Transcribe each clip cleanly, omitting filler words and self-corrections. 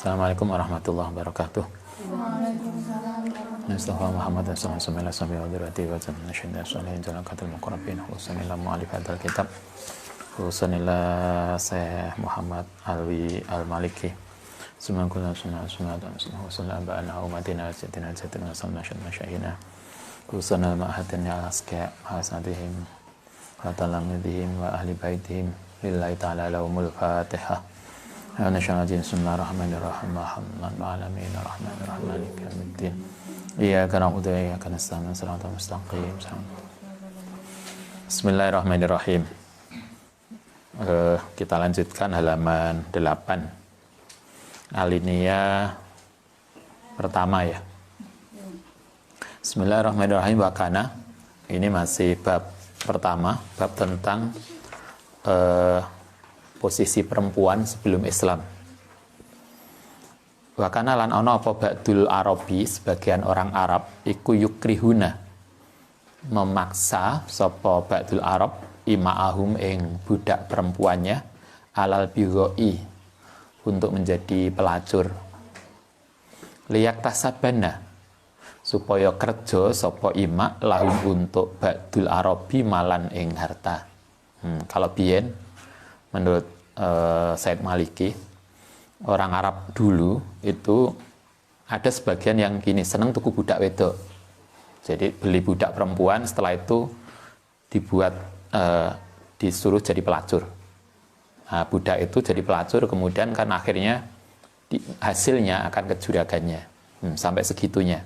Assalamualaikum warahmatullahi wabarakatuh. Mustafa Muhammad sallallahu alaihi wasallam wa syahida salihin jalakatul muqarrabin wa sanillah mu'alifatul kitab wa sanillah Syekh Muhammad Alwi Al-Maliki sumangkuna sunnah dan sunnah wa sallam ba'ana umatina sayyidina sayyidina sallallahu masyahina wa sanal ma'ahatin al-aska hasanatihim wa talamidihim wa ahli baitihim lillahi ta'ala lahumul fatihah. Bismillahirrahmanirrahim. Alhamdulillahirabbil alamin arrahmanirrahim. Iyyaka na'budu wa iyyaka nasta'in. Shiratal mustaqim. Bismillahirrahmanirrahim. Kita lanjutkan halaman 8. Alinea pertama ya. Bismillahirrahmanirrahim. Wakana. Ini masih bab pertama, bab tentang posisi perempuan sebelum Islam. Wakana lan ana apa ba'dul Arabi, sebagian orang Arab iku yukrihuna memaksa sapa ba'dul Arab ima'ahum ing budak perempuannya alal bighoi untuk menjadi pelacur. Liyak tasabana supaya kerja sapa ima lahum untuk ba'dul Arabi malan ing harta. Kalau biyen menurut Said Maliki, orang Arab dulu itu ada sebagian yang gini, seneng tuku budak wedok. Jadi beli budak perempuan, setelah itu dibuat disuruh jadi pelacur. Nah, budak itu jadi pelacur, kemudian kan akhirnya hasilnya akan kejuragannya. Sampai segitunya.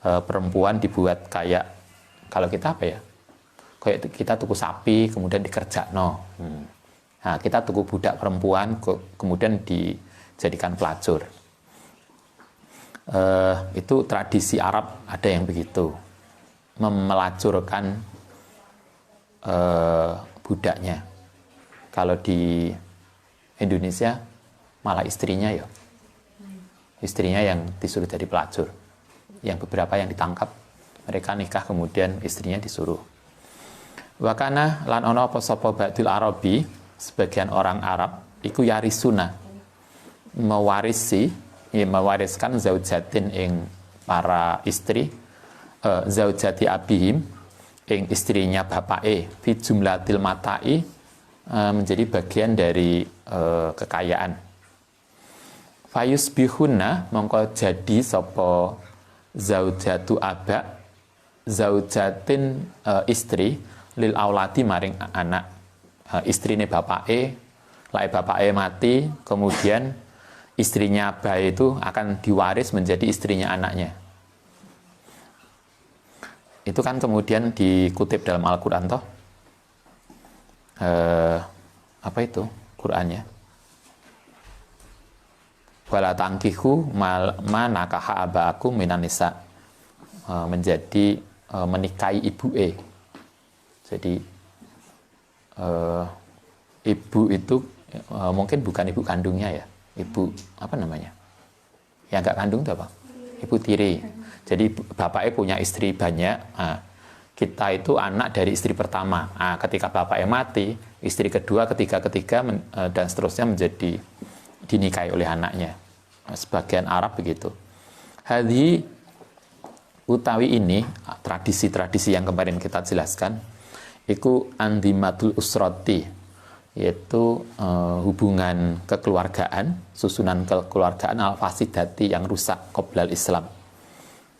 Perempuan dibuat kayak, kalau kita apa ya? Kayak kita tuku sapi, kemudian dikerjakno. Nah, kita tuku budak perempuan, kemudian dijadikan pelacur. Itu tradisi Arab, ada yang begitu. Melacurkan budaknya. Kalau di Indonesia, malah istrinya ya. Istrinya yang disuruh jadi pelacur. Yang beberapa yang ditangkap, mereka nikah, kemudian istrinya disuruh. Wakana lan ono apa sapa ba'dul Arabi, sebagian orang Arab iku yarisuna mewariskan zaujatin ing para istri, zaujati abihim ing istrinya bapake fi jumlatil matai, menjadi bagian dari kekayaan. Fayusbihuna mongko jadi sapa zaujatu aba zaujatin istri lil auladi maring anak. Istrine bapake, lae bapake mati, kemudian istrinya bayi itu akan diwaris menjadi istrinya anaknya. Itu kan kemudian dikutip dalam Al-Quran toh. Apa itu Qurannya? Wala tangkihu ma nakaha abaakum minan nisa, menjadi menikahi ibuke. Jadi ibu itu mungkin bukan ibu kandungnya ya, ibu apa namanya, yang nggak kandung itu apa, ibu tiri. Jadi bapaknya punya istri banyak, kita itu anak dari istri pertama. Ketika bapaknya mati, istri kedua, ketiga dan seterusnya menjadi dinikahi oleh anaknya. Sebagian Arab begitu. Hadhi utawi ini tradisi-tradisi yang kemarin kita jelaskan, iku andimatul usrati, yaitu hubungan kekeluargaan, susunan kekeluargaan al-fasidati yang rusak qoblal Islam.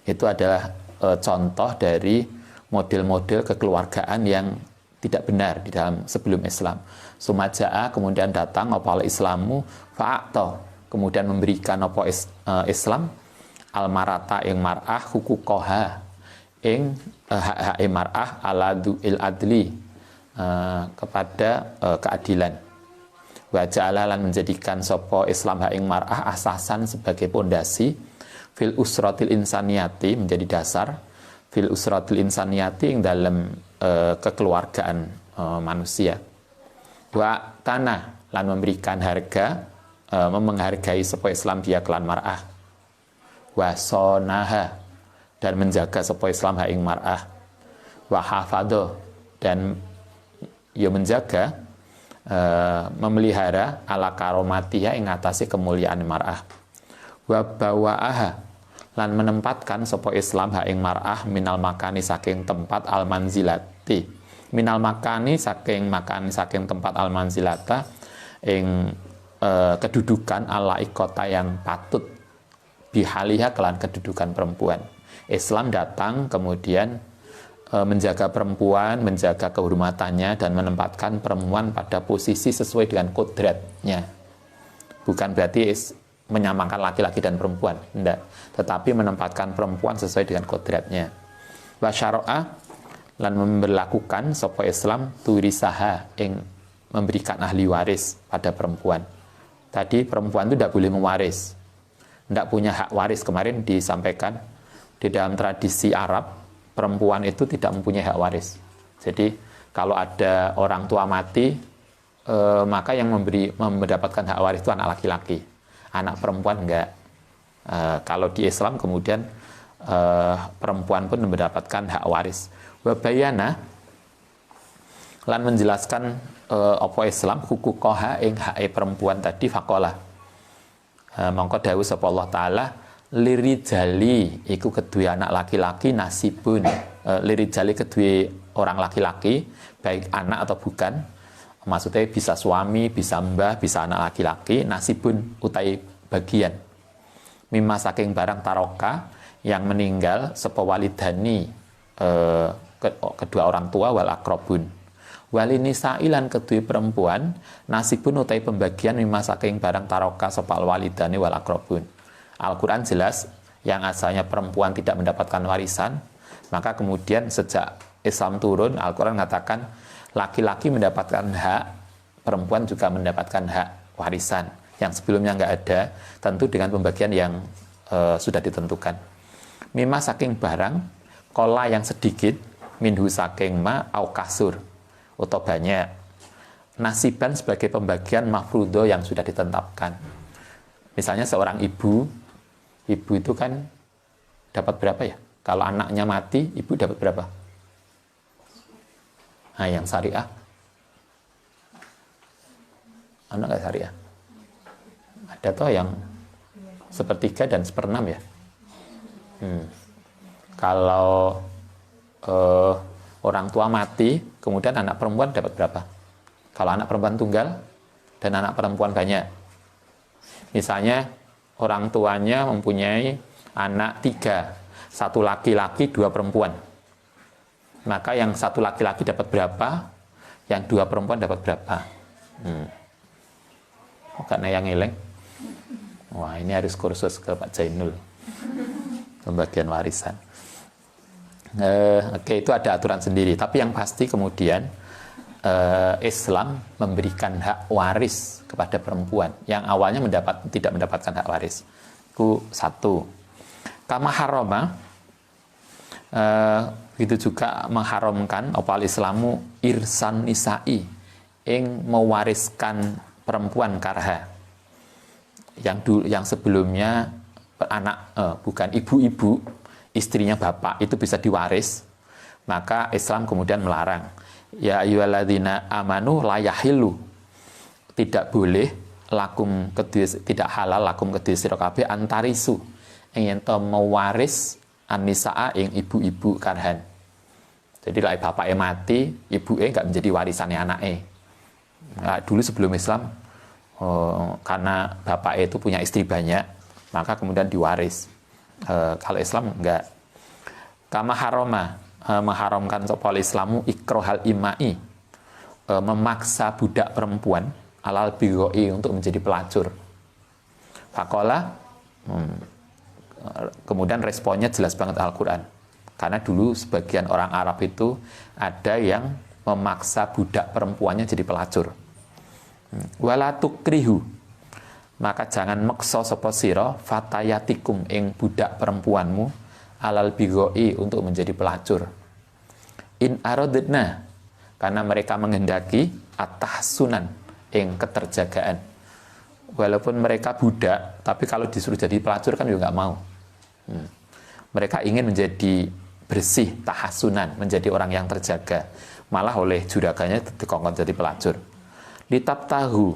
Itu adalah contoh dari model-model kekeluargaan yang tidak benar di dalam sebelum Islam. Sumaja'a, kemudian datang apa Islamu fa'akto, kemudian memberikan apa Islam al-marata ing mar'ah hukukoha ing hak-hak mar'ah ala du'il adli, kepada keadilan. Wa ja'ala lan menjadikan sapa Islam hak ing mar'ah asasan sebagai pondasi fil usratil insaniyati, menjadi dasar fil usratil insaniyati ing dalam kekeluargaan manusia. Wa tanah lan memberikan harga, menghargai sapa Islam dia kelan mar'ah. Wa sonaha, dan menjaga supaya Islam ha ing mar'ah. Wa hafadho, dan ya menjaga, memelihara ala karomatiha ing atase kemuliaan mar'ah. wa bawa'aha lan menempatkan sapa Islam ha ing mar'ah minal makani saking tempat al manzilati minal makani saking tempat al manzilata ing kedudukan ala ikota yang patut bihaliha kelan kedudukan perempuan. Islam datang kemudian menjaga perempuan, menjaga kehormatannya dan menempatkan perempuan pada posisi sesuai dengan kodratnya. Bukan berarti menyamakan laki-laki dan perempuan, tidak. Tetapi menempatkan perempuan sesuai dengan kodratnya. Wa syara'a lan memberlakukan sapa Islam turisaha ing memberikan ahli waris pada perempuan. Tadi perempuan itu tidak boleh mewaris, tidak punya hak waris. Kemarin disampaikan di dalam tradisi Arab perempuan itu tidak mempunyai hak waris. Jadi kalau ada orang tua mati, maka yang mendapatkan hak waris itu anak laki-laki, anak perempuan enggak. Kalau di Islam kemudian perempuan pun mendapatkan hak waris. Wabayana lan menjelaskan apa Islam hukukoha ing hak perempuan tadi fakolah. Mongko dawuh sapa Allah Ta'ala lirijali iku kedua anak laki-laki nasibun, lirijali kedua orang laki-laki baik anak atau bukan, maksudnya bisa suami, bisa mbah, bisa anak laki-laki, nasibun utai bagian mimma saking barang taroka yang meninggal sapa walidani kedua orang tua wal akrobun walini sa'ilan kedua perempuan nasibun utai pembagian mimma saking barang taroka sapa walidani wal akrobun. Al-Quran jelas yang asalnya perempuan tidak mendapatkan warisan, maka kemudian sejak Islam turun, Al-Quran mengatakan laki-laki mendapatkan hak, perempuan juga mendapatkan hak warisan yang sebelumnya nggak ada, tentu dengan pembagian yang sudah ditentukan. Mimma saking barang, kola yang sedikit, minhu saking ma au kasur, atau banyak, nasiban sebagai pembagian mafrudo yang sudah ditetapkan. Misalnya seorang ibu itu kan dapat berapa ya? Kalau anaknya mati, ibu dapat berapa? Nah, yang syariah. Anak nggak syariah? Ada toh yang sepertiga dan seperenam ya? Kalau orang tua mati, kemudian anak perempuan dapat berapa? Kalau anak perempuan tunggal dan anak perempuan banyak. Misalnya orang tuanya mempunyai anak 3, 1 laki-laki 2 perempuan, maka yang 1 laki-laki dapat berapa, yang 2 perempuan dapat berapa? Karena yang ngeleng, wah ini harus kursus ke Pak Jainul pembagian warisan. Oke, itu ada aturan sendiri, tapi yang pasti kemudian Islam memberikan hak waris kepada perempuan yang awalnya tidak mendapatkan hak waris. Itu satu. Kama haroma, itu juga mengharamkan opal Islamu irsan nisa'i ing mewariskan perempuan karha yang sebelumnya bukan ibu-ibu, istrinya bapak itu bisa diwaris, maka Islam kemudian melarang. Ya ayyuhalladzina amanu la yahillu, tidak boleh lakum kedue, tidak halal lakum kedue sira kabeh antarisu ing yen to mewaris an-nisaa ing ibu-ibu karhan. Jadi lah bapaknya mati, ibuke enggak menjadi warisannya anaknya. Nah, dulu sebelum Islam karena bapaknya itu punya istri banyak, maka kemudian diwaris. Kalau Islam enggak. Kama haroma, mengharamkan sopal Islamu ikrohal imai, memaksa budak perempuan alal bigoi untuk menjadi pelacur. Fakola, kemudian responnya jelas banget Al-Quran. Karena dulu sebagian orang Arab itu ada yang memaksa budak perempuannya jadi pelacur. Wala tukrihu, maka jangan maksa sapa sira fatayatikum ing budak perempuanmu alal bigoi untuk menjadi pelacur. In aradna, karena mereka menghendaki atahsunan ing keterjagaan. Walaupun mereka budak, tapi kalau disuruh jadi pelacur kan juga nggak mau. Mereka ingin menjadi bersih, tahasunan, menjadi orang yang terjaga. Malah oleh juraganya dikongkon jadi pelacur. Litab tahu,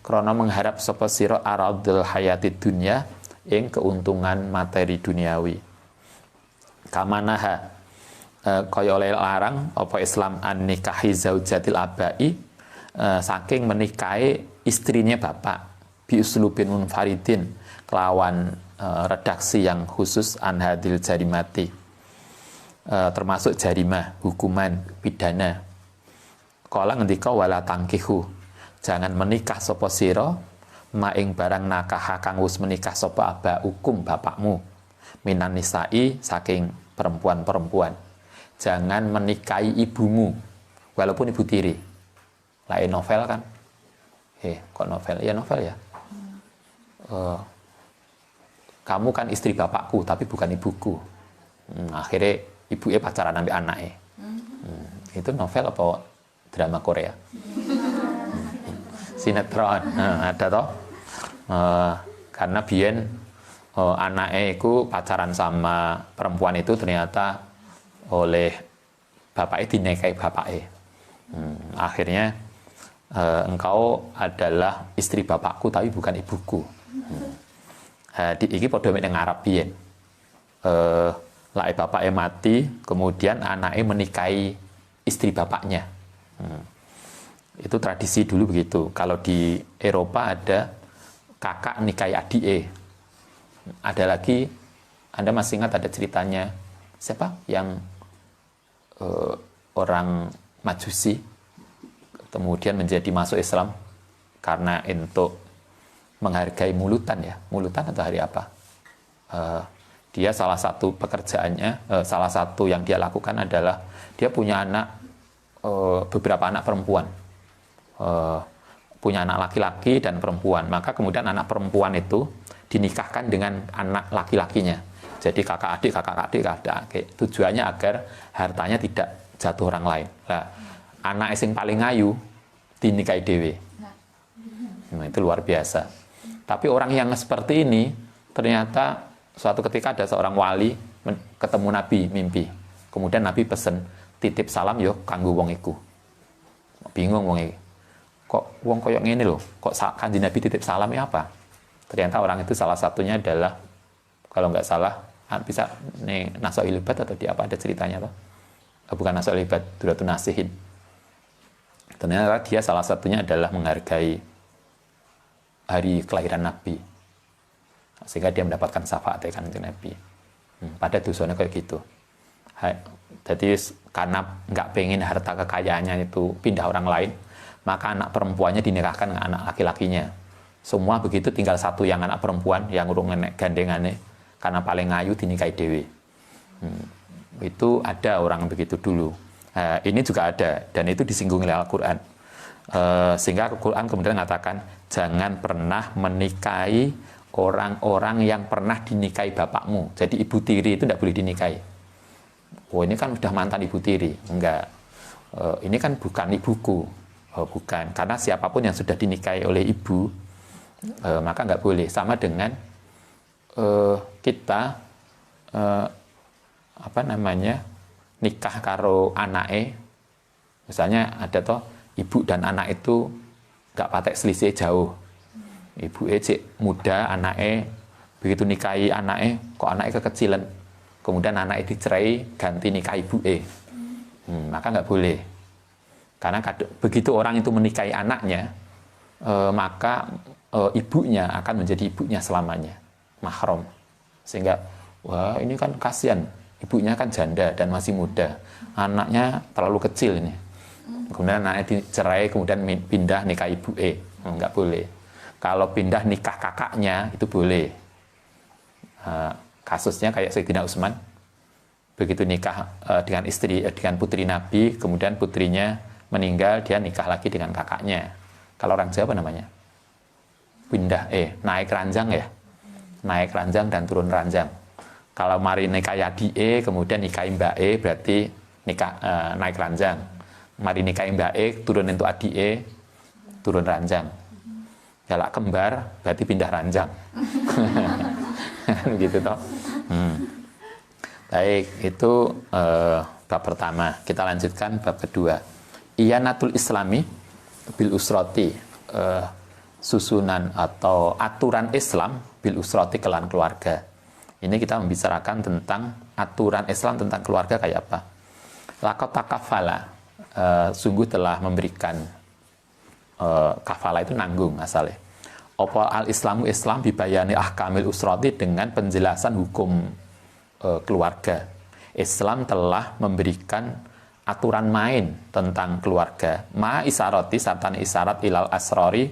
karena mengharap sapa sira aradul hayati dunya ing keuntungan materi duniawi. Kamanaha kaya oleh larang apa Islam an nikahi zaujatil abai saking menikahi istrinya bapak bi uslubin munfaridin kelawan redaksi yang khusus an hadil jarimati termasuk jarimah hukuman pidana. Kala ngendika wala tangkihu jangan menikah sapa sira maing barang nakah kang wis menikah sapa aba hukum bapakmu minan nisa'i saking perempuan-perempuan. Jangan menikahi ibumu walaupun ibu tiri. Lain novel kan? Kok novel? Ya novel ya. Kamu kan istri bapakku tapi bukan ibuku. Akhirnya ibunya pacaran sampai anaknya. Itu novel apa drama Korea? Sinetron. Ada toh? Karena biyen anaknya itu pacaran sama perempuan itu ternyata oleh bapaknya dinikahi bapaknya. Akhirnya engkau adalah istri bapakku tapi bukan ibuku. Iki padha mek ning Arab biyen. Lek bapaknya mati, kemudian anaknya menikahi istri bapaknya. Itu tradisi dulu begitu. Kalau di Eropa ada kakak nikahi adike. Ada lagi, Anda masih ingat ada ceritanya siapa yang orang Majusi kemudian menjadi masuk Islam karena untuk menghargai mulutan ya, mulutan atau hari apa? Dia salah satu pekerjaannya, salah satu yang dia lakukan adalah dia punya anak, beberapa anak perempuan, punya anak laki-laki dan perempuan. Maka kemudian anak perempuan itu dinikahkan dengan anak laki-lakinya. Jadi kakak adik. Tujuannya agar hartanya tidak jatuh orang lain. Nah, anak sing paling ayu dinikahi dhewe. Nah, itu luar biasa. Tapi orang yang seperti ini ternyata suatu ketika ada seorang wali ketemu Nabi mimpi. Kemudian Nabi pesen titip salam yo kanggo wong iku. Bingung wong iki. Kok wong koyo ngene lho, kok Kanjeng Nabi titip salam ya apa? Ternyata orang itu salah satunya adalah kalau nggak salah bisa nih Nasaul Libat atau di apa ada ceritanya toh? Bukan Nasaul Libat, Duratun Nasihin. Ternyata dia salah satunya adalah menghargai hari kelahiran Nabi, sehingga dia mendapatkan syafaat dari Kanjeng Nabi. Pada dosanya kayak gitu. Jadi karena nggak pengen harta kekayaannya itu pindah orang lain, maka anak perempuannya dinikahkan dengan anak laki-lakinya. Semua begitu, tinggal satu yang anak perempuan yang urung nenek gandengannya karena paling ayu dinikahi dewe. Itu ada orang begitu dulu. Ini juga ada dan itu disinggung oleh Al-Quran. Sehingga Al-Quran kemudian mengatakan jangan pernah menikahi orang-orang yang pernah dinikahi bapakmu. Jadi ibu tiri itu tidak boleh dinikahi. Ini kan sudah mantan ibu tiri. Enggak. Ini kan bukan ibuku. Bukan. Karena siapapun yang sudah dinikahi oleh ibu, maka nggak boleh. Sama dengan kita nikah karo anake, misalnya ada toh ibu dan anak itu nggak patek selisih jauh. Ibu cek muda, anake begitu nikahi anake, kok anake kekecilan, kemudian anake dicerai ganti nikah ibu maka nggak boleh. Karena begitu orang itu menikahi anaknya, maka ibunya akan menjadi ibunya selamanya, mahram. Sehingga wah ini kan kasihan, ibunya kan janda dan masih muda, anaknya terlalu kecil ini. Kemudian anaknya dicerai, kemudian pindah nikah ibu nggak boleh. Kalau pindah nikah kakaknya itu boleh. Kasusnya kayak Sayyidina Utsman, begitu nikah dengan istri, dengan putri Nabi, kemudian putrinya meninggal, dia nikah lagi dengan kakaknya. Kalau orang Jawa apa namanya? Pindah, naik ranjang ya, naik ranjang dan turun ranjang. Kalau mari nikah yadi kemudian nikah mbak berarti nikah naik ranjang. Mari nikah mbak turun untuk adi turun ranjang. Kalau kembar berarti pindah ranjang. Gitu toh. Baik, itu bab pertama. Kita lanjutkan bab kedua. Iyanatul Islami bil usrati. susunan atau aturan Islam bil usrati kelan keluarga. Ini kita membicarakan tentang aturan Islam tentang keluarga kayak apa. Laqad takafala, sungguh telah memberikan, kafala itu nanggung asalnya. Apa al-Islamu Islam bibayani ahkamil usrati, dengan penjelasan hukum keluarga. Islam telah memberikan aturan main tentang keluarga. Ma isarati sartane isarat ilal asrori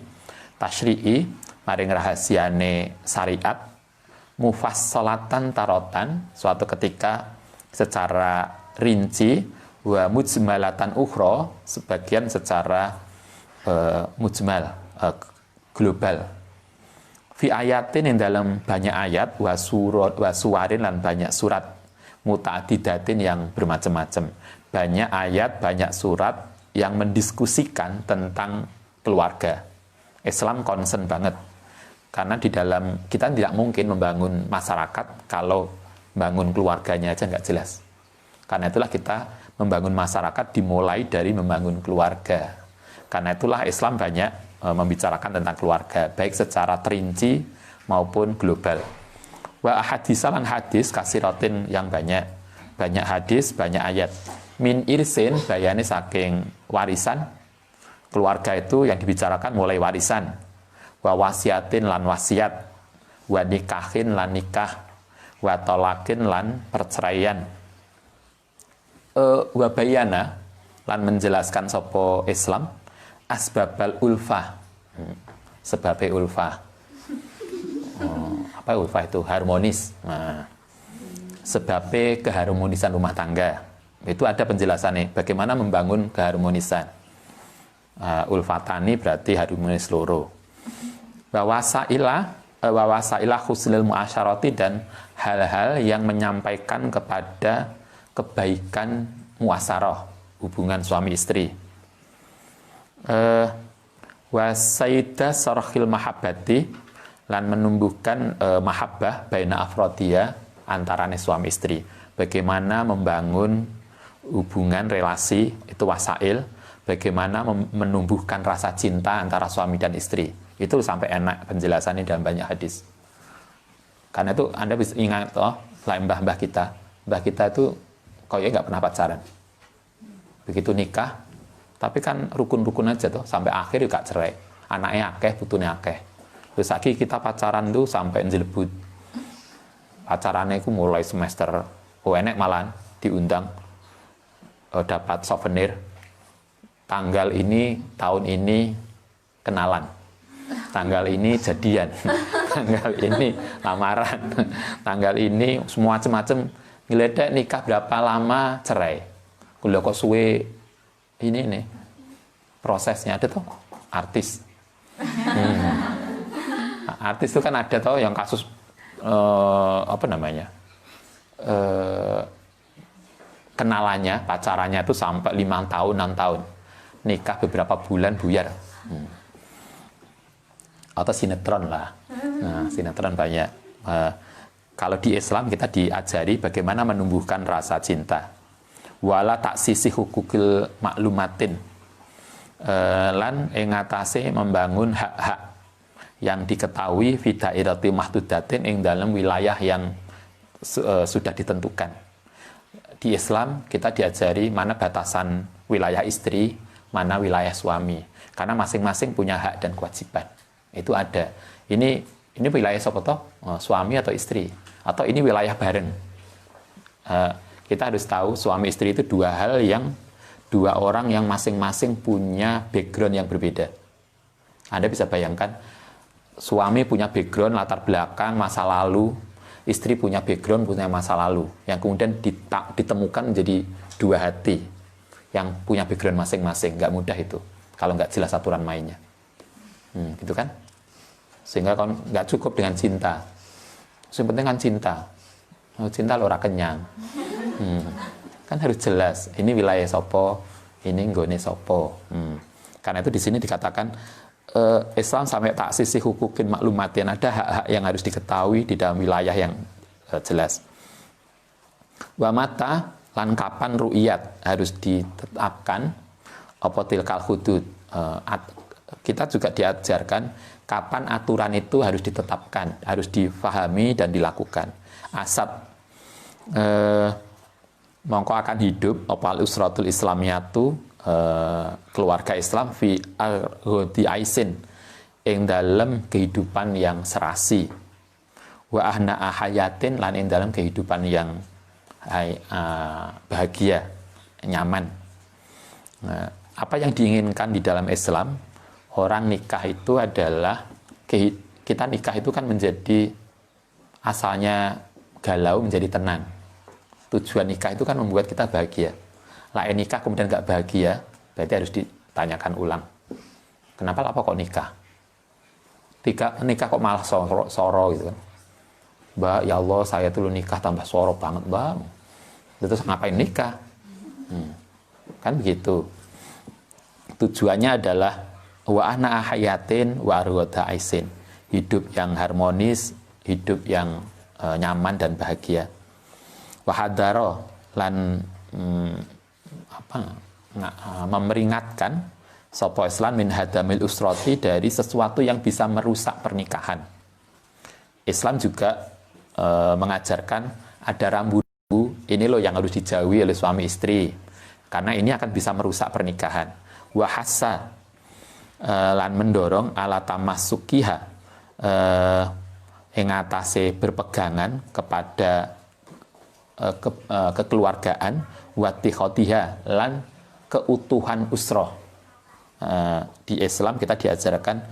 tasyri'i maring rahasiane syariat, mufassalatan tarotan suatu ketika secara rinci, wa mujmalatan ukhra sebagian secara mujmal, global. Fi ayatin yang dalam banyak ayat, wa suwarin dan banyak surat, muta'adidatin yang bermacam-macam. Banyak ayat, banyak surat yang mendiskusikan tentang keluarga. Islam concern banget. Karena di dalam, kita tidak mungkin membangun masyarakat kalau bangun keluarganya aja nggak jelas. Karena itulah kita membangun masyarakat dimulai dari membangun keluarga. Karena itulah Islam banyak membicarakan tentang keluarga, baik secara terinci maupun global. Wa ahadisalan hadis kasiratin yang banyak. Banyak hadis, banyak ayat. Min irsin bayani saking warisan. Keluarga itu yang dibicarakan mulai warisan. Wa wasiatin lan wasiat. Wa nikahin lan nikah. Wa tolakin lan perceraian. Wa bayana lan menjelaskan sopo Islam asbabal ulfah, sebabnya ulfah. Apa ulfah itu? Harmonis. Nah, sebabnya keharmonisan rumah tangga. Itu ada penjelasannya. Bagaimana membangun keharmonisan. Ulfatani berarti harmonis loro. Wawasailah husnul muasyarati, dan hal-hal yang menyampaikan kepada kebaikan muasyarah, hubungan suami istri. Wasaidah sarahil mahabbati, lan menumbuhkan mahabbah baina afrodiya, antarane suami istri. Bagaimana membangun hubungan relasi, itu wasail. Bagaimana menumbuhkan rasa cinta antara suami dan istri. Itu sampai enak penjelasannya dalam banyak hadis. Karena itu Anda bisa ingat, mbah-mbah kita. Mbah kita itu kayaknya nggak pernah pacaran. Begitu nikah, tapi kan rukun-rukun aja tuh, sampai akhir juga cerai. Anaknya akeh, putune akeh. Terus lagi kita pacaran tuh sampai njilebut. Pacarannya itu mulai semester, enek malan diundang, dapat souvenir. Tanggal ini, tahun ini kenalan. Tanggal ini jadian. Tanggal ini lamaran. Tanggal ini semua macam-macam. Ngeledek nikah berapa lama cerai. Kuliah kok suwe ini nih prosesnya ada tuh artis. Artis itu kan ada tuh yang kasus kenalannya, pacarannya itu sampai 5 tahun, 6 tahun, nikah beberapa bulan buyar. Atau sinetron lah. Nah, sinetron banyak. Kalau di Islam kita diajari bagaimana menumbuhkan rasa cinta. Wala taksisi hukukil maklumatin, lan ingatase membangun hak-hak yang diketahui fi dairati mahdudatin, ing dalam wilayah yang sudah ditentukan. Di Islam kita diajari mana batasan wilayah istri, mana wilayah suami, karena masing-masing punya hak dan kewajiban. Itu ada. Ini wilayah siapa toh? Suami atau istri, atau ini wilayah bareng. Kita harus tahu suami istri itu dua orang yang masing-masing punya background yang berbeda. Anda bisa bayangkan, suami punya background latar belakang masa lalu, istri punya background punya masa lalu, yang kemudian ditemukan menjadi dua hati yang punya background masing-masing. Nggak mudah itu kalau nggak jelas aturan mainnya. Gitu kan? Sehingga kalau nggak cukup dengan cinta, yang penting kan cinta. Cinta ora kenyang. Kan harus jelas ini wilayah sopo, ini nggone sopo. Karena itu di sini dikatakan Islam sampai taksisi hukukin maklumatin, ada hak-hak yang harus diketahui di dalam wilayah yang jelas. Wa mata lan kapan ru'iyat harus ditetapkan apa tilkal hudud, kita juga diajarkan kapan aturan itu harus ditetapkan, harus difahami dan dilakukan. Asad mongko akan hidup opal usratul islamiyatu keluarga Islam fi al-ghodi aisin ing dalam kehidupan yang serasi wa ahna hayatin lan ing dalam kehidupan yang bahagia, nyaman. Nah, apa yang diinginkan di dalam Islam, orang nikah itu adalah, kita nikah itu kan menjadi asalnya galau menjadi tenang. Tujuan nikah itu kan membuat kita bahagia. Lain nikah kemudian nggak bahagia, berarti harus ditanyakan ulang. Kenapa apa kok nikah? Nikah kok malah soro gitu kan. Mbak, ya Allah saya tuh nikah tambah soro banget bang. Terus ngapain nikah? Kan begitu. Tujuannya adalah wa ana hayatin wa arwada aisin, hidup yang harmonis, hidup yang nyaman dan bahagia. Wa hadaro lan memperingatkan sapa Islam min hadamil usrati, dari sesuatu yang bisa merusak pernikahan. Islam juga mengajarkan ada rambu ini loh yang harus dijauhi oleh suami istri, karena ini akan bisa merusak pernikahan. Wahasa lan mendorong ala tamassukiha ing atase berpegangan kepada kekeluargaan, wattikhatiha lan keutuhan usroh. Di Islam kita diajarkan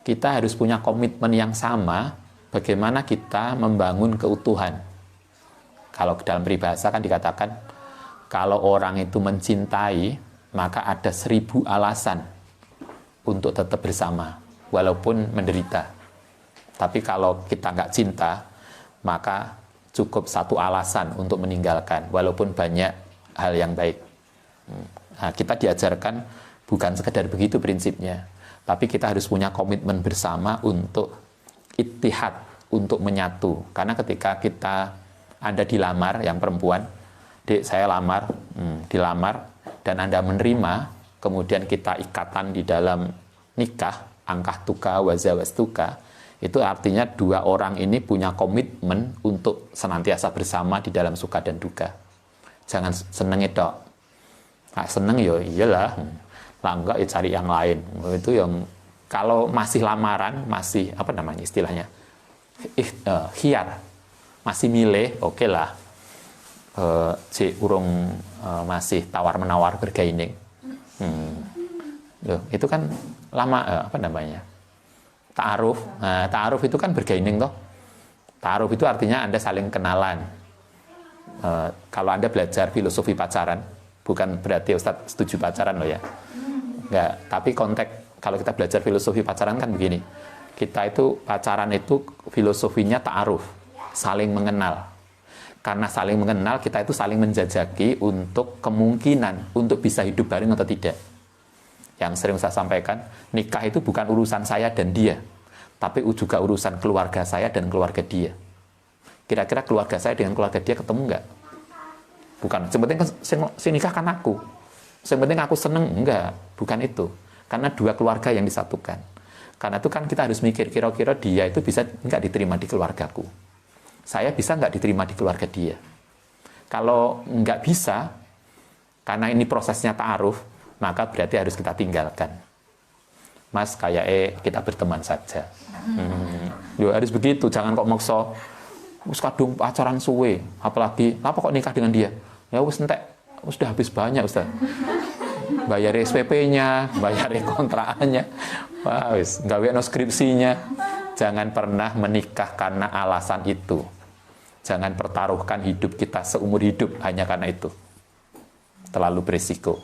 kita harus punya komitmen yang sama bagaimana kita membangun keutuhan. Kalau dalam peribahasa kan dikatakan kalau orang itu mencintai maka ada 1000 alasan untuk tetap bersama walaupun menderita. Tapi kalau kita nggak cinta maka cukup 1 alasan untuk meninggalkan walaupun banyak hal yang baik. Nah, kita diajarkan bukan sekedar begitu prinsipnya, tapi kita harus punya komitmen bersama untuk ittihad, untuk menyatu. Karena ketika kita Anda dilamar, yang perempuan, Dek saya lamar, dilamar, dan Anda menerima, kemudian kita ikatan di dalam nikah, angkah tuka, wazawastuka, itu artinya 2 orang ini punya komitmen untuk senantiasa bersama di dalam suka dan duka. Jangan seneng itu. Nah, seneng ya iyalah, lah enggak ya cari yang lain. Itu yang kalau masih lamaran, masih apa namanya istilahnya, khiyar, masih milih, oke lah. Si urung masih tawar-menawar bergaining. Loh, itu kan lama apa namanya? Ta'aruf. Nah, ta'aruf itu kan bergaining toh. Ta'aruf itu artinya Anda saling kenalan. Kalau Anda belajar filosofi pacaran, bukan berarti Ustadz setuju pacaran loh ya. Enggak, tapi konteks kalau kita belajar filosofi pacaran kan begini. Kita itu pacaran itu filosofinya ta'aruf, saling mengenal. Karena saling mengenal, kita itu saling menjajaki untuk kemungkinan untuk bisa hidup bareng atau tidak. Yang sering saya sampaikan, nikah itu bukan urusan saya dan dia, tapi juga urusan keluarga saya dan keluarga dia. Kira-kira keluarga saya dengan keluarga dia ketemu nggak? Bukan, yang penting si nikah kan aku. Yang penting aku seneng, enggak, bukan itu. Karena 2 keluarga yang disatukan. Karena itu kan kita harus mikir, kira-kira dia itu bisa nggak diterima di keluargaku. Saya bisa nggak diterima di keluarga dia. Kalau nggak bisa, karena ini prosesnya ta'aruf, maka berarti harus kita tinggalkan. Mas, kayak kita berteman saja. Harus begitu, jangan kok maksa. Wis kadung pacaran suwe, apalagi apa kok nikah dengan dia? Ya wis entek, sudah habis banyak Ustaz. Bayar SPP-nya, bayar kontrakannya. Wah, wis gawe no skripsinya. Jangan pernah menikah karena alasan itu. Jangan pertaruhkan hidup kita seumur hidup hanya karena itu. Terlalu berisiko.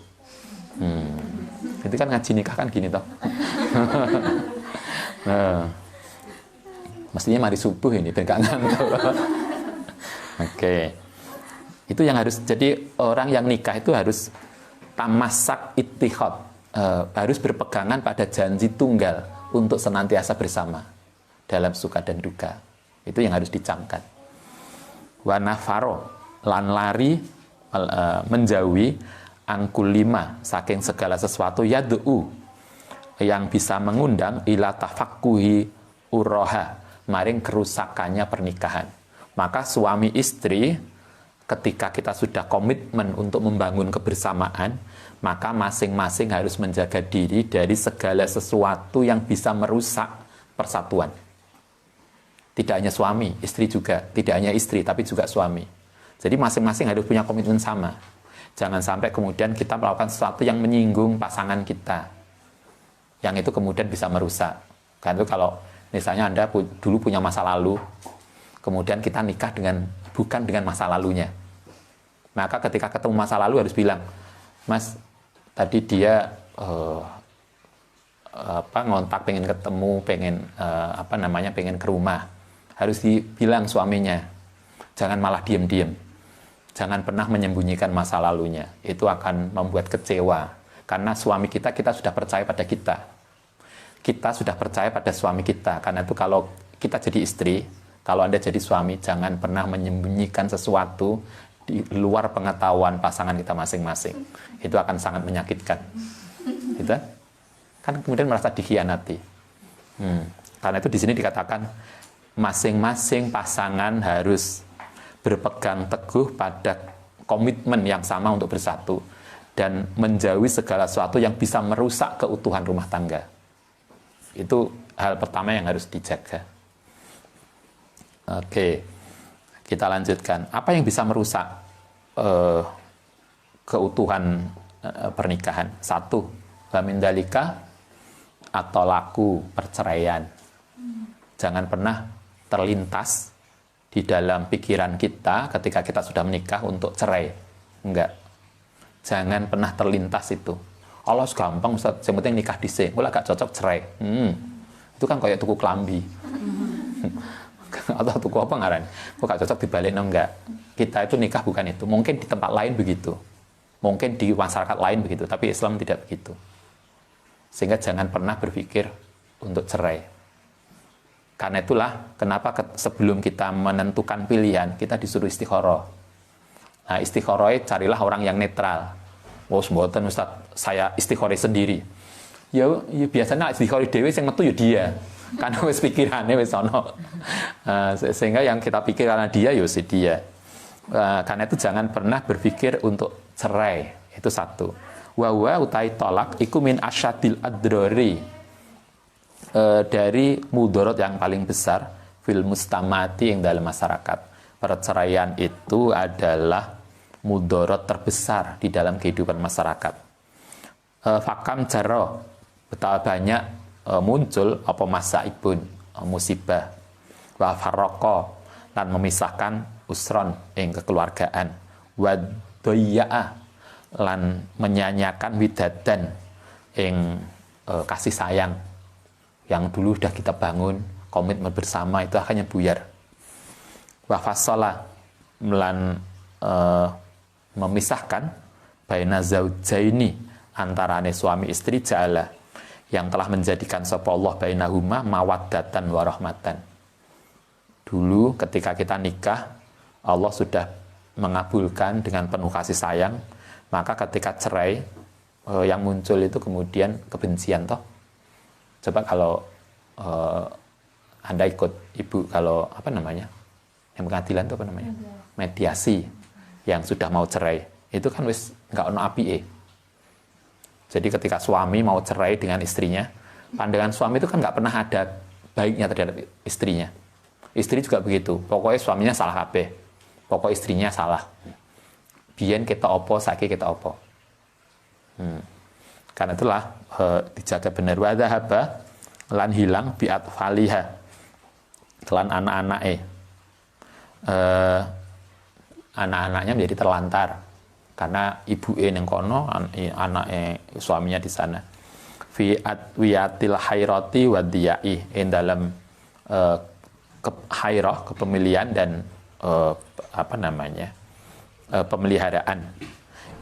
Itu kan ngaji nikah kan gini toh. Nah, mestinya mari subuh ini biar gak ngantuk. Oke. Itu yang harus, jadi orang yang nikah itu harus tamasak ittihad, harus berpegangan pada janji tunggal untuk senantiasa bersama dalam suka dan duka. Itu yang harus dicamkan. Wa nafaro lan lari menjauhi angkul 5 saking segala sesuatu yad'u yang bisa mengundang ila tafakkuhi uroha, maring kerusakannya pernikahan. Maka suami istri ketika kita sudah komitmen untuk membangun kebersamaan, maka masing-masing harus menjaga diri dari segala sesuatu yang bisa merusak persatuan. Tidak hanya suami, istri juga. Tidak hanya istri, tapi juga suami. Jadi masing-masing harus punya komitmen sama. Jangan sampai kemudian kita melakukan sesuatu yang menyinggung pasangan kita. Yang itu kemudian bisa merusak. Karena itu kalau misalnya Anda dulu punya masa lalu, kemudian kita nikah bukan dengan masa lalunya. Maka ketika ketemu masa lalu harus bilang, Mas, tadi dia ngontak pengen ketemu, pengen ke rumah. Harus dibilang suaminya. Jangan malah diem-diem. Jangan pernah menyembunyikan masa lalunya. Itu akan membuat kecewa. Karena suami kita sudah percaya pada kita. Kita sudah percaya pada suami kita. Karena itu kalau kita jadi istri, kalau Anda jadi suami, jangan pernah menyembunyikan sesuatu di luar pengetahuan pasangan kita masing-masing. Itu akan sangat menyakitkan. Gitu? Kan kemudian merasa dikhianati. Karena itu di sini dikatakan masing-masing pasangan harus berpegang teguh pada komitmen yang sama untuk bersatu dan menjauhi segala sesuatu yang bisa merusak keutuhan rumah tangga. Itu hal pertama yang harus dijaga. Oke, kita lanjutkan. Apa yang bisa merusak keutuhan pernikahan? Satu, bamindalika atau laku perceraian. Jangan pernah terlintas di dalam pikiran kita ketika kita sudah menikah untuk cerai. Enggak. Jangan pernah terlintas itu. Allah gampang Ustaz, yang penting nikah dhisik. Kalau gak cocok cerai. Itu kan kayak tuku klambi. Atau tuku apa ngaran? Kok gak cocok dibalik enggak. Kita itu nikah bukan itu. Mungkin di tempat lain begitu. Mungkin di masyarakat lain begitu, tapi Islam tidak begitu. Sehingga jangan pernah berpikir untuk cerai. Karena itulah kenapa sebelum kita menentukan pilihan, kita disuruh istikharah. Nah, istikharah carilah orang yang netral. Oh, mboten Ustaz, saya istikharah sendiri. Ya biasanya istikharah dhewe sing metu ya dia. Karena wis pikirane wis ana. Sehingga yang kita pikir karena dia ya si dia. Karena itu jangan pernah berpikir untuk cerai. Itu satu. Wa utai tolak iku min asyadil adrori. Dari mudorot yang paling besar fil mustamati yang dalam masyarakat. Perceraian itu adalah mudorot terbesar di dalam kehidupan masyarakat. Fakam jaro, betapa banyak muncul apa masaibun, musibah, wa farroko, dan memisahkan usron yang kekeluargaan, wa doya'ah, lan menyanyiakan widadan yang kasih sayang yang dulu sudah kita bangun, komitmen bersama itu akhirnya buyar. Wa fasalah melan memisahkan baina zaujaini antarane suami istri ja'ala yang telah menjadikan sapa Allah bainahuma mawaddatan wa rahmatan. Dulu ketika kita nikah, Allah sudah mengabulkan dengan penuh kasih sayang, maka ketika cerai yang muncul itu kemudian kebencian toh. Coba kalau Anda ikut ibu kalau yang pengadilan itu mediasi yang sudah mau cerai itu kan wis nggak ono apike. Jadi ketika suami mau cerai dengan istrinya, pandangan suami itu kan nggak pernah ada baiknya terhadap istrinya. Istri juga begitu. Pokoknya suaminya salah kabeh. Pokok istrinya salah. Biyen kita opo, saiki kita opo. Karena itulah dijaga benar wa dhahaba lan hilang biat faliha kelan anak-anake. Anak-anaknya menjadi terlantar karena ibuke ning kono, anake suaminya di sana. Fi adwiyatil hairati wa diyai dalam kepemilian dan pemeliharaan.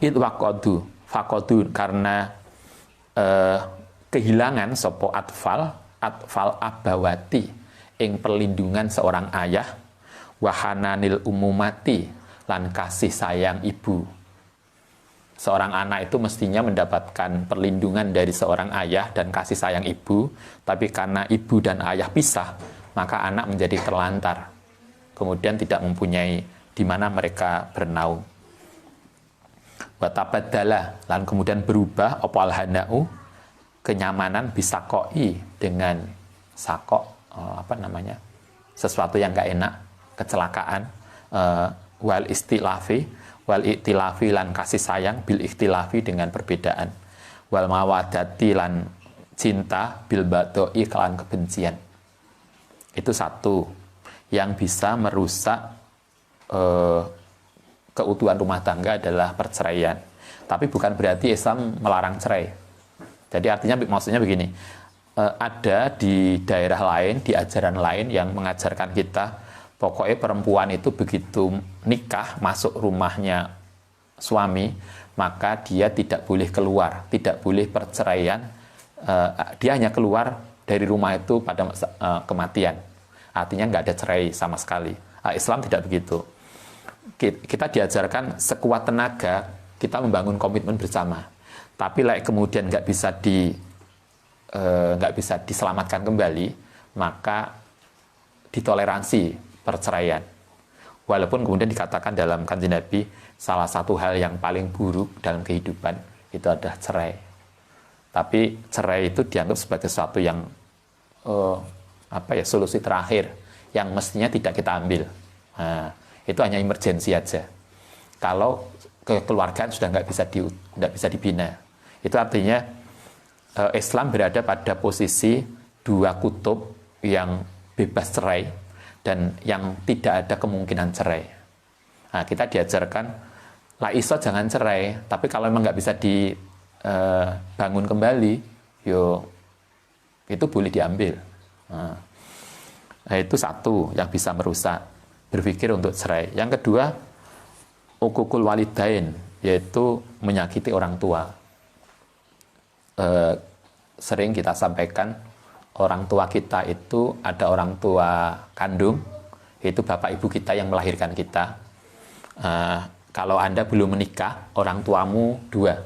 Id waqadu faqadu karena kehilangan sopo atfal abawati ing perlindungan seorang ayah wahananil umumati lan kasih sayang ibu. Seorang anak itu mestinya mendapatkan perlindungan dari seorang ayah dan kasih sayang ibu, tapi karena ibu dan ayah pisah, maka anak menjadi terlantar. Kemudian tidak mempunyai di mana mereka bernaung. Wa tabaddala, lan kemudian berubah opal hanau, kenyamanan bisa koi dengan sakok, sesuatu yang gak enak, kecelakaan, wal iktilafi lan kasih sayang, bil ikhtilafi dengan perbedaan, wal mawadati lan cinta, bil badoi kelan kebencian. Itu satu yang bisa merusak keutuhan rumah tangga adalah perceraian. Tapi bukan berarti Islam melarang cerai. Jadi artinya maksudnya begini, ada di daerah lain, di ajaran lain yang mengajarkan kita, pokoknya perempuan itu begitu nikah, masuk rumahnya suami, maka dia tidak boleh keluar, tidak boleh perceraian, dia hanya keluar dari rumah itu pada kematian. Artinya nggak ada cerai sama sekali. Islam tidak begitu. Kita diajarkan sekuat tenaga, kita membangun komitmen bersama. Tapi kemudian nggak bisa diselamatkan kembali, maka ditoleransi perceraian. Walaupun kemudian dikatakan dalam Kanjeng Nabi, salah satu hal yang paling buruk dalam kehidupan itu adalah cerai. Tapi cerai itu dianggap sebagai sesuatu yang solusi terakhir yang mestinya tidak kita ambil. Nah, itu hanya emergensi aja. Kalau kekeluargaan sudah nggak bisa dibina, itu artinya Islam berada pada posisi dua kutub yang bebas cerai dan yang tidak ada kemungkinan cerai. Nah, kita diajarkan la iso jangan cerai, tapi kalau memang nggak bisa dibangun kembali, itu boleh diambil. Nah, itu satu yang bisa merusak berpikir untuk cerai. Yang kedua, uququl walidain, yaitu menyakiti orang tua. Sering kita sampaikan, orang tua kita itu ada orang tua kandung, yaitu bapak ibu kita yang melahirkan kita. Kalau Anda belum menikah, orang tuamu dua,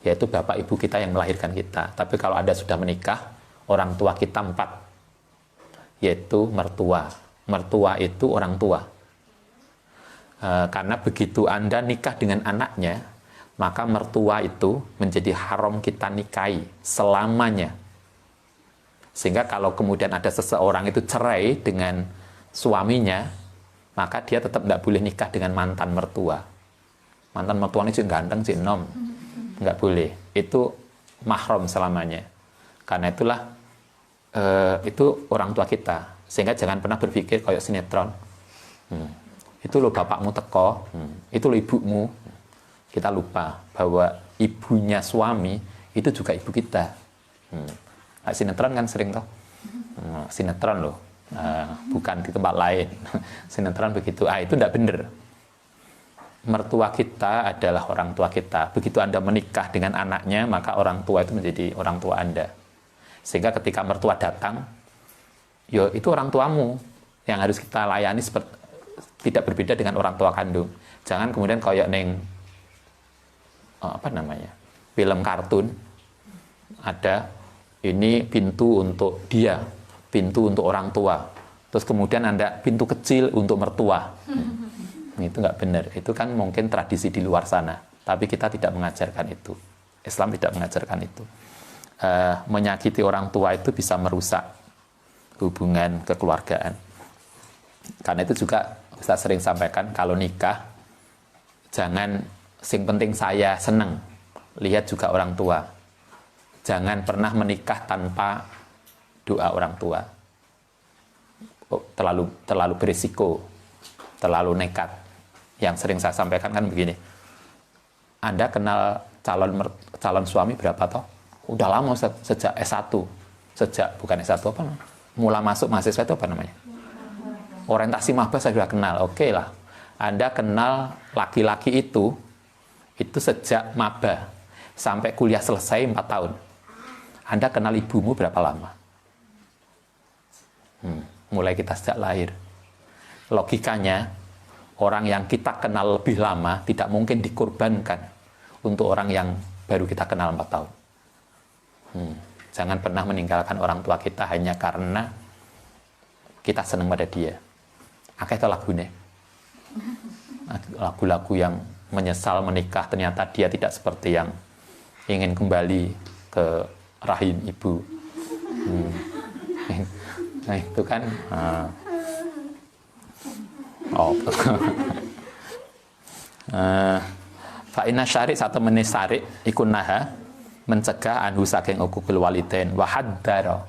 yaitu bapak ibu kita yang melahirkan kita. Tapi kalau Anda sudah menikah, orang tua kita empat, yaitu mertua. Mertua itu orang tua. Karena begitu Anda nikah dengan anaknya, maka mertua itu menjadi haram kita nikahi selamanya. Sehingga kalau kemudian ada seseorang itu cerai dengan suaminya, maka dia tetap tidak boleh nikah dengan mantan mertua. Mantan mertua ini ganteng, nom, nggak boleh. Itu mahram selamanya. Karena itulah itu orang tua kita. Sehingga jangan pernah berpikir kayak sinetron. Itu loh bapakmu teko, itu loh ibumu. Kita lupa bahwa ibunya suami itu juga ibu kita. Sinetron kan sering toh. Sinetron loh. Bukan di tempat lain. Sinetron begitu. Itu tidak benar. Mertua kita adalah orang tua kita. Begitu Anda menikah dengan anaknya, maka orang tua itu menjadi orang tua Anda. Sehingga ketika mertua datang, itu orang tuamu yang harus kita layani tidak berbeda dengan orang tua kandung. Jangan kemudian kayak film kartun, ada ini pintu untuk dia, pintu untuk orang tua, terus kemudian ada pintu kecil untuk mertua. Itu nggak benar. Itu kan mungkin tradisi di luar sana, tapi kita tidak mengajarkan itu. Islam tidak mengajarkan itu. Menyakiti orang tua itu bisa merusak hubungan kekeluargaan. Karena itu juga kita sering sampaikan, kalau nikah jangan sing penting saya seneng, lihat juga orang tua. Jangan pernah menikah tanpa doa orang tua. Terlalu berisiko, terlalu nekat. Yang sering saya sampaikan kan begini, Anda kenal calon suami berapa toh? Udah lama, sejak S1, bukan S1 apa? Mula masuk mahasiswa itu apa namanya? Orientasi maba saya sudah kenal. Oke lah. Anda kenal laki-laki itu sejak maba sampai kuliah selesai 4 tahun. Anda kenal ibumu berapa lama? Mulai kita sejak lahir. Logikanya, orang yang kita kenal lebih lama tidak mungkin dikorbankan untuk orang yang baru kita kenal 4 tahun. Jangan pernah meninggalkan orang tua kita hanya karena kita senang pada dia. Akeh itu lagunya. Lagu-lagu yang menyesal menikah, ternyata dia tidak seperti yang ingin kembali ke rahim ibu. Nah itu kan fa inna syari' satu menit syari' ikun naha mencegah anhu saking hukukil walidain wa haddara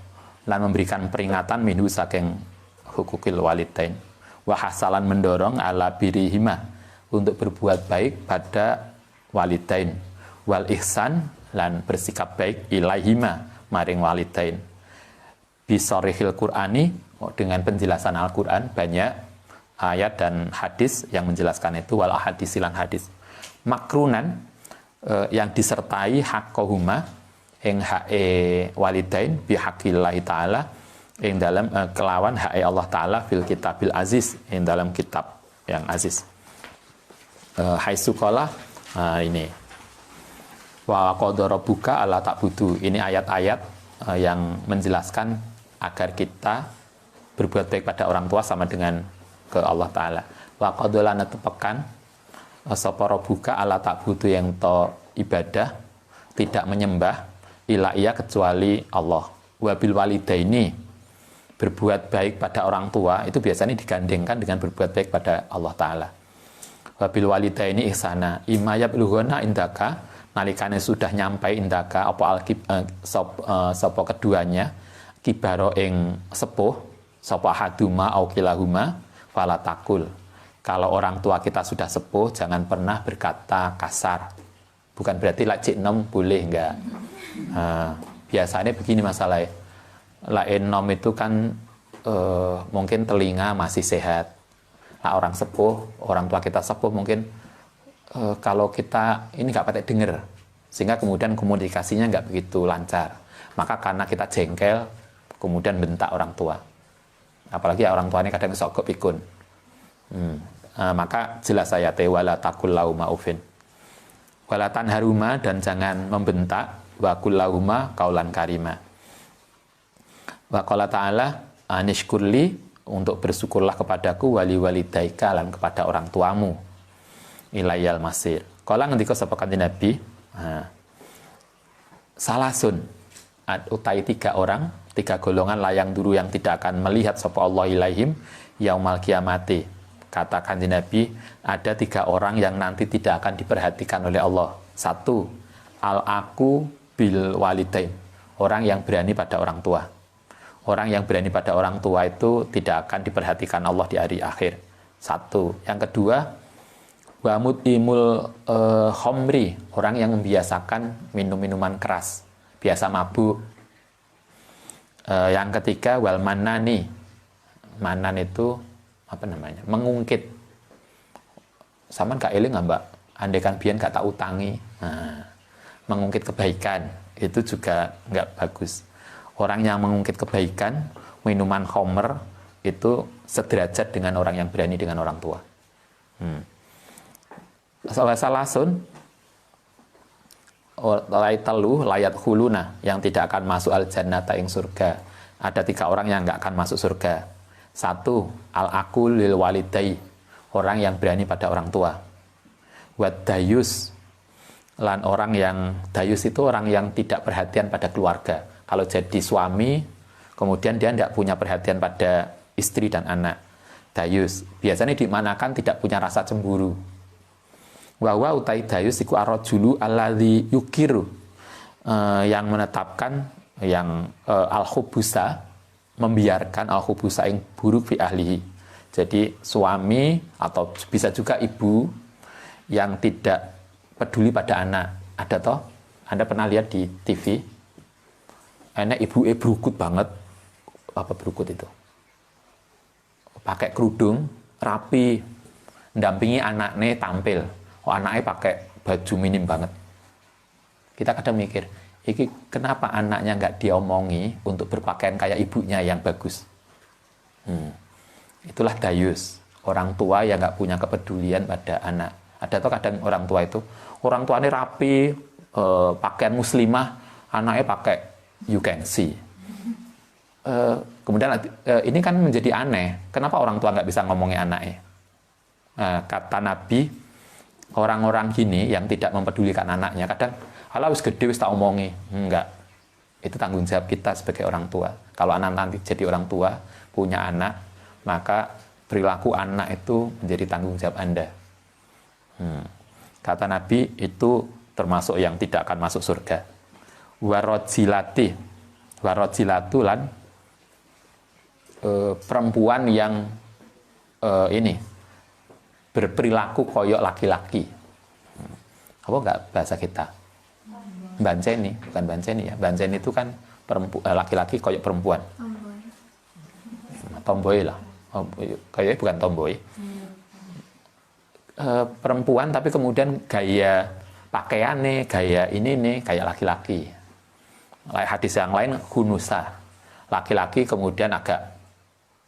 lan memberikan peringatan minhu saking hukukil walidain wa hasalan mendorong ala birihima untuk berbuat baik pada walidain wal ihsan lan bersikap baik ilaihima maring walidain bisarihil Qur'ani dengan penjelasan Al-Qur'an banyak ayat dan hadis yang menjelaskan itu wal ahadits lan hadis makrunan yang disertai haqqahuma ing hae walidain bihaqillahi taala ing dalam kelawan hae Allah taala fil kitabil aziz ing dalam kitab yang aziz haitsu qala ini wa qadara rabbuka alla ta'budu ini ayat-ayat yang menjelaskan agar kita berbuat baik pada orang tua sama dengan ke Allah Ta'ala. Wa qadolana tepekan sapa rabbuka alla ta'budu yang to ibadah tidak menyembah ila iya kecuali Allah. Wa bil walidaini berbuat baik pada orang tua itu biasanya digandengkan dengan berbuat baik pada Allah Ta'ala. Wa bil walidaini ihsana imma yabluguna indaka nalikane sudah nyampai indaka apa sapa keduanya kibaro ing sepuh sapa haduma au kilahuma fala takul. Kalau orang tua kita sudah sepuh jangan pernah berkata kasar. Bukan berarti lak cik nom boleh enggak. Biasanya begini masalahnya. Lain nom itu kan mungkin telinga masih sehat. Nah, orang sepuh, orang tua kita sepuh mungkin kalau kita ini enggak pakai denger sehingga kemudian komunikasinya enggak begitu lancar. Maka karena kita jengkel kemudian bentak orang tua. Apalagi orang tuanya kadang sok pikun. Maka jelas ayatnya wala takul lauma ufin. Wala tanharuma dan jangan membentak wa qul lauma qaulan karima. Wa qala ta'ala anishkurli untuk bersyukurlah kepadaku wali walidaika lan kepada orang tuamu. Ilayal masir. Kala ngendika sapa kanjeng Nabi, salasun utai 3 orang 3 golongan layang duru yang tidak akan melihat sapa Allah ilaihim yaumal kiamati. Kata kanjeng Nabi, ada 3 orang yang nanti tidak akan diperhatikan oleh Allah. 1, al-aku bil walidain. Orang yang berani pada orang tua. Orang yang berani pada orang tua itu tidak akan diperhatikan Allah di hari akhir. 1. Yang kedua, wa mut'imul khomri. Orang yang membiasakan minum-minuman keras. Biasa mabuk. Yang ketiga wal manani. Manan itu apa namanya? Mengungkit. Saman gak eling nggak Mbak? Andaikan biyen gak tak utangi. Mengungkit kebaikan itu juga nggak bagus. Orang yang mengungkit kebaikan, minuman khamr itu sederajat dengan orang yang berani dengan orang tua. Salasun layat khuluna yang tidak akan masuk al jannata ing surga. Ada 3 orang yang nggak akan masuk surga. 1, al aqul lil walidai, orang yang berani pada orang tua. Wad dayus, lan orang yang dayus itu orang yang tidak perhatian pada keluarga. Kalau jadi suami, kemudian dia tidak punya perhatian pada istri dan anak. Dayus biasanya dimanakan tidak punya rasa cemburu. Wa utai dayus iku arrajulu alladzi yukiru, yang menetapkan yang al-khubusa, membiarkan al-khubusa yang buruk fi ahlihi. Jadi suami atau bisa juga ibu yang tidak peduli pada anak. Ada toh? Anda pernah lihat di TV? Enak ibu berukut banget. Apa berukut itu? Pakai kerudung, rapi, dampingi anaknya tampil. Anaknya pakai baju minim banget. Kita kadang mikir, iki kenapa anaknya nggak diomongi untuk berpakaian kayak ibunya yang bagus? Itulah dayus, orang tua yang nggak punya kepedulian pada anak. Ada tuh kadang orang tuanya rapi, pakaian muslimah, anaknya pakai you can see. Kemudian ini kan menjadi aneh. Kenapa orang tua nggak bisa ngomongin anaknya? Kata Nabi, orang-orang gini yang tidak mempedulikan anaknya, kadang kalau wis gede wis tak omongi. Enggak. Itu tanggung jawab kita sebagai orang tua. Kalau anak nanti jadi orang tua, punya anak, maka perilaku anak itu menjadi tanggung jawab Anda. Kata Nabi, itu termasuk yang tidak akan masuk surga. Warojilatu lan perempuan yang berperilaku koyok laki-laki. Apa enggak bahasa kita? Banceni, bukan banceni ya. Banceni itu kan laki-laki koyok perempuan. Tomboy lah. Kayaknya bukan tomboy. Perempuan tapi kemudian gaya pakaiannya, gaya ini nih kayak laki-laki. Hadis yang lain hunusa. Laki-laki kemudian agak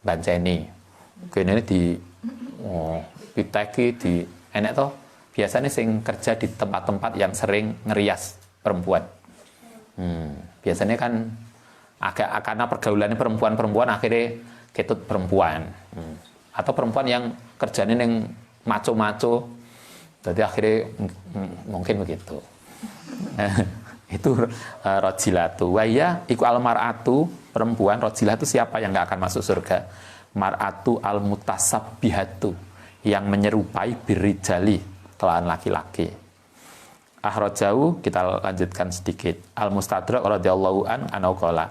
banceni. Kene di piteki di enek toh. Biasanya sing kerja di tempat-tempat yang sering ngerias perempuan. Biasanya kan agak karena pergaulannya perempuan akhirnya ketut perempuan. Atau perempuan yang kerjanya yang maco-maco, jadi akhirnya mungkin begitu. Itu rojilatu. Waya iku almaratu, perempuan. Rojilatu siapa yang nggak akan masuk surga? Mar'atu almutasabbihatu, yang menyerupai birijali, kelawan laki-laki. Akhrajahu, kita lanjutkan sedikit. Al-Mustadrak radhiyallahu anhu qala,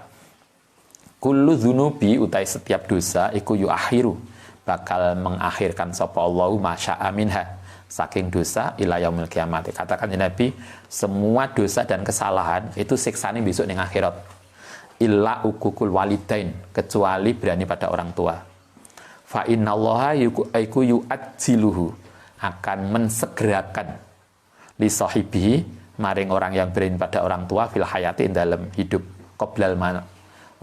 kullu dzunubi, utai setiap dosa iku yuakhiru, bakal mengakhirkan sapa Allahu masya'a minha, saking dosa ila yaumil kiamat. Katakan ya Nabi, semua dosa dan kesalahan itu siksane besok ning akhirat. Illa ukukul walidain, kecuali berani pada orang tua. Fa innallaha yu'ajjiluhu, akan mensegerakan li sahibihi, maring orang yang berani pada orang tua, fil hayati, dalam hidup, qoblal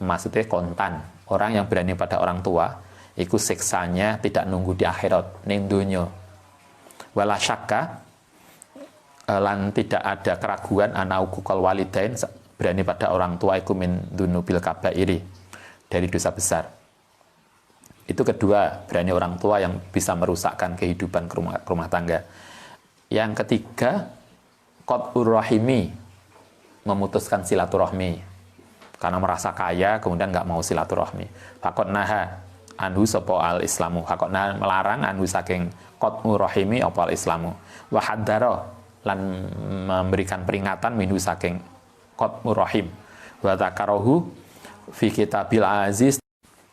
maksudnya kontan. Orang yang berani pada orang tua iku siksanya tidak nunggu di akhirat, ning donya. Wala syakka, lan tidak ada keraguan, ana uqul walidain, berani pada orang tua iku min dunubil kabairi, dari dosa besar. Itu kedua, berani orang tua yang bisa merusakkan kehidupan rumah tangga. Yang ketiga, qat'ur rahimi, memutuskan silaturahmi. Karena merasa kaya, kemudian nggak mau silaturahmi. Faqad naha anhu sapa al-islamu. Faqad naha, melarang anhu saking qat'ur rahimi apa al-islamu. Wa haddara, lan memberikan peringatan minhu saking qat'ur rahim. Wa dzakarahu fi kitabil aziz.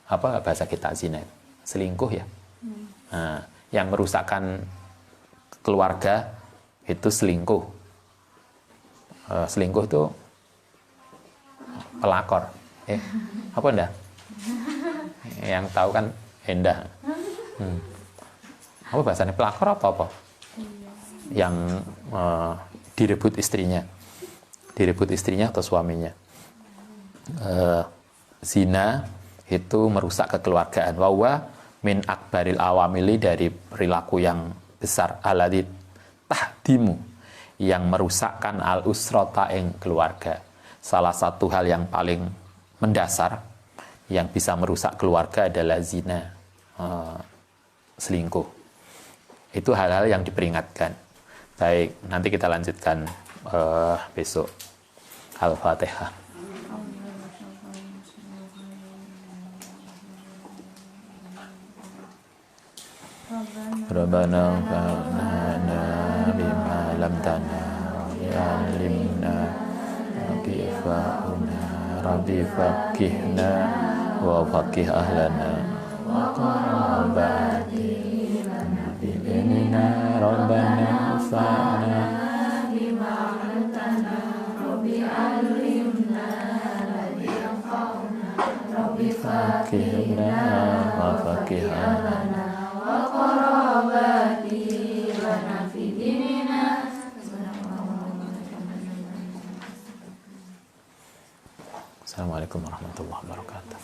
Apa bahasa kita, zina? Selingkuh ya. Nah, yang merusakkan keluarga itu selingkuh. Selingkuh itu pelakor. Apa enggak? Yang tahu kan endah. Apa bahasanya, pelakor apa? Yang direbut istrinya. Direbut istrinya atau suaminya. Zina itu merusak kekeluargaan. Wa min akbaril awamili, dari perilaku yang besar, aladit tahdimu, yang merusakkan al-usrata ing keluarga. Salah satu hal yang paling mendasar yang bisa merusak keluarga adalah zina, selingkuh. Itu hal-hal yang diperingatkan. Baik, nanti kita lanjutkan besok. Al-Fatihah. Rabbana fa'na bima lam tana ya'limna kifa'una rabbi faqihna wa faqih ahlana wa qarabati bidinina rabbana fa'na bima lam tana rabbi alimna ladhi yanfa'una rabbi faqihna wa faqih ahlana Assalamualaikum warahmatullahi wabarakatuh.